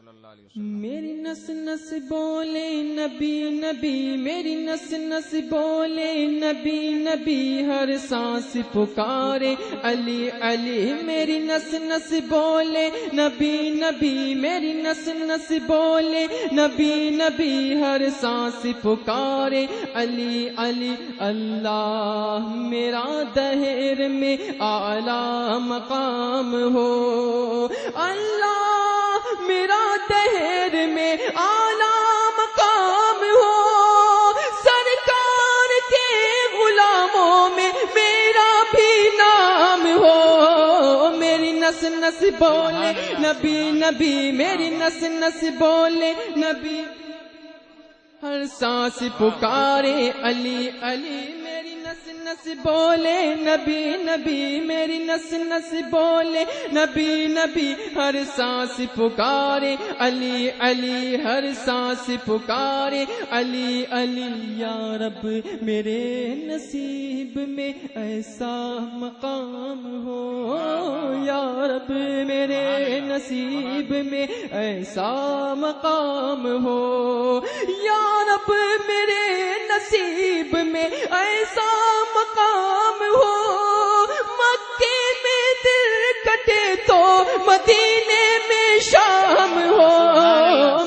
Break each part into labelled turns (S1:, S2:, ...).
S1: صلی اللہ علیہ وسلم.
S2: میری نس نس بولے نبی نبی، میری نس نس بولے نبی نبی، ہر سانس پکارے علی علی. میری نس نس بولے نبی نبی، میری نس نس بولے نبی نبی، ہر سانس پکارے علی علی. اللہ میرا دہر میں اعلیٰ مقام ہو، اللہ میرا دہر میں اعلیٰ مقام ہو، سرکار کے غلاموں میں میرا بھی نام ہو. میری نس نس بولے نبی نبی، میری نس نس بولے نبی، ہر سانس پکارے علی علی. میری نس نس بولے نبی نبی، میری نس نس بولے نبی نبی، ہر سانس پکارے علی علی، ہر سانس پکارے علی علی. یا رب میرے نصیب میں ایسا مقام ہو، یا رب میرے نصیب میں ایسا مقام ہو، یا رب میرے نصیب میں ایسا مقام ہو. مکے میں دل کٹے تو مدینے میں شام ہو.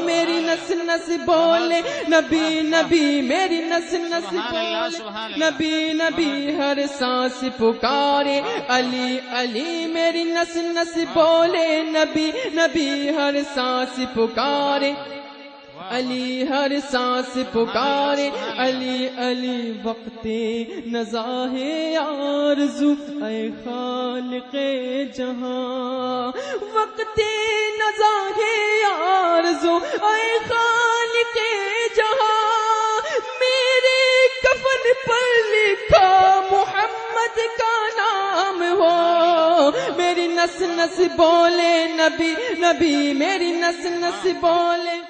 S2: میری نس نس بولے نبی نبی، میری نس نس بولے نبی نبی، ہر سانس پکارے علی علی. میری نس نس بولے نبی نبی، ہر سانس پکارے علی، ہر سانس پکارے علی علی. وقت نزاہ آرزو اے خالق جہاں، وقت نزاہ آرزو اے خالق جہاں، میرے کفن پر لکھا محمد کا نام ہو. میری نس نس بولے نبی نبی، میری نس نس بولے.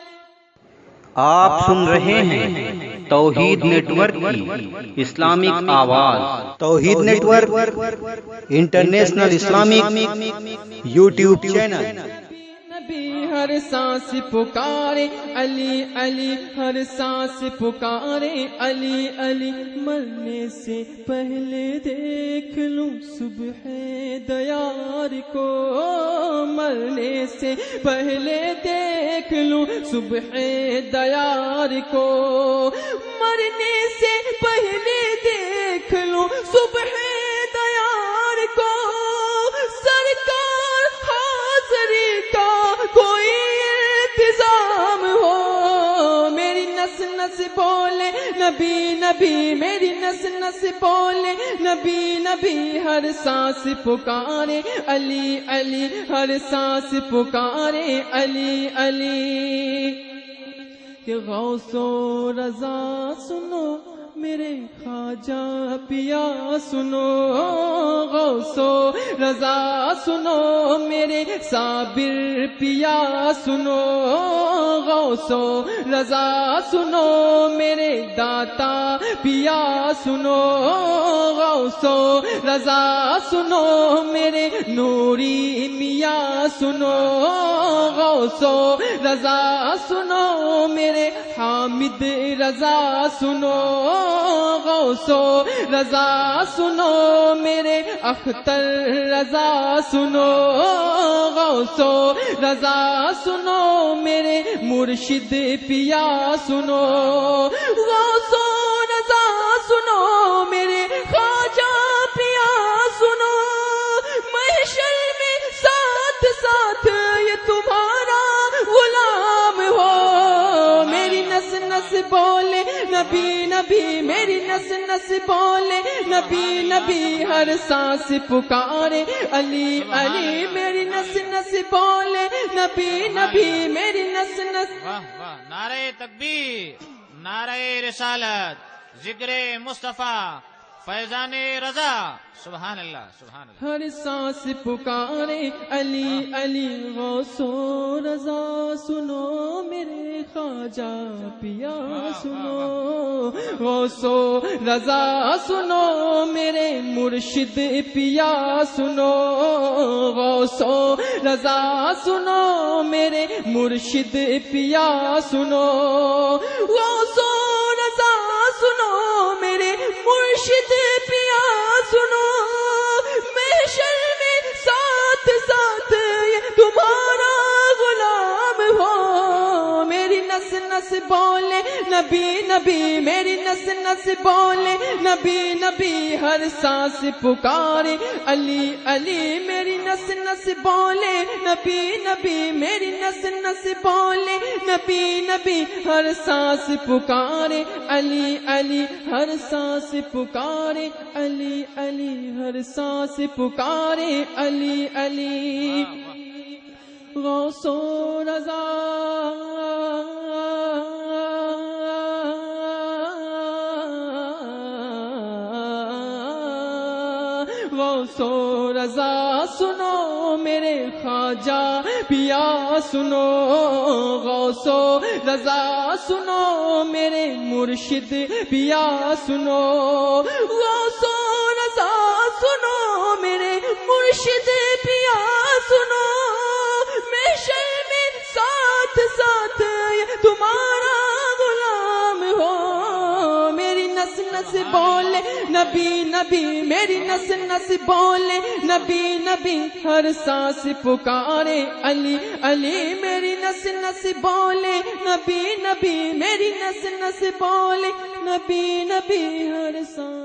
S3: آپ سن رہے ہیں توحید نیٹ ورک کی اسلامک آواز. توحید network international Islamic YouTube channel.
S2: نبی ہر سانس پکارے علی علی، ہر سانس پکارے علی علی. مرنے سے پہلے دیکھ لوں صبح دیار کو، مرنے سے پہلے دیکھ لوں صبح دیار کو، مرنے سے پہلے دیکھ لوں صبح دیار کو. سرکار حاضری کا کوئی انتظام ہو. میری نس نس بولے نبی نبی، میری نس نس بولے نبی نبی، ہر سانس پکارے علی علی، ہر سانس پکارے علی علی. کہ غوث و رضا سنو میرے خواجہ پیا سنو، غوث و رضا سنو میرے صابر پیا سنو، غوث و رضا سنو میرے داتا پیا سنو، غوث و رضا سنو میرے نوری میاں سنو، غوث و رضا سنو میرے حامد رضا سنو، غوث و رضا سنو میرے اختر رضا سنو، غوث و رضا سنو میرے مرشد پیا سنو، غوث و رضا سنو میرے خواجہ پیا سنو. محشر میں ساتھ ساتھ یہ تمہارا غلام ہو. میری نس نس بولے نبی نبی، میری نس نس بولے نبی نبی، ہر سانس پکارے علی علی. میری نس نس بولے نبی نبی، میری نس نس.
S1: واہ واہ، نعرہ تکبیر، نعرہ رسالت، ذکر مصطفیٰ، فیضان رضا، سبحان اللہ سبحان اللہ.
S2: ہر سانس پکارے علی علی، غوث و رضا سنو میرے خواجہ پیا سنو، غوث و رضا سنو میرے مرشد پیا سنو، غوث و رضا سنو میرے مرشد پیا سنو، غوث و رضا سنو میرے مرشد پیا سنو، محشر میں ساتھ ساتھ یہ تمہارا غلام ہو، میری نس نس بولے نبی نبی، میری نس نس بولے نبی نبی، ہر سانس پکارے علی علی، میری نس نس بولے نبی نبی، میری نس نس بولے نبی نبی، ہر سانس پکارے علی علی، ہر سانس پکارے علی علی، ہر سانس پکارے علی علی، غوث و رضا غوث و رضا سنو میرے خواجہ پیا سنو، غوث و رضا سنو میرے مرشد پیا سنو، غوث و رضا سنو میرے مرشد پیا سنو، محشر میں ساتھ ساتھ یہ تمہارا غلام ہو، میری نس نس بولے نبی نبی، میری نس نس بولے نبی نبی، ہر سانس پکارے علی علی، میری نس نس بولے نبی نبی، میری نس نس بولے نبی نبی، ہر سانس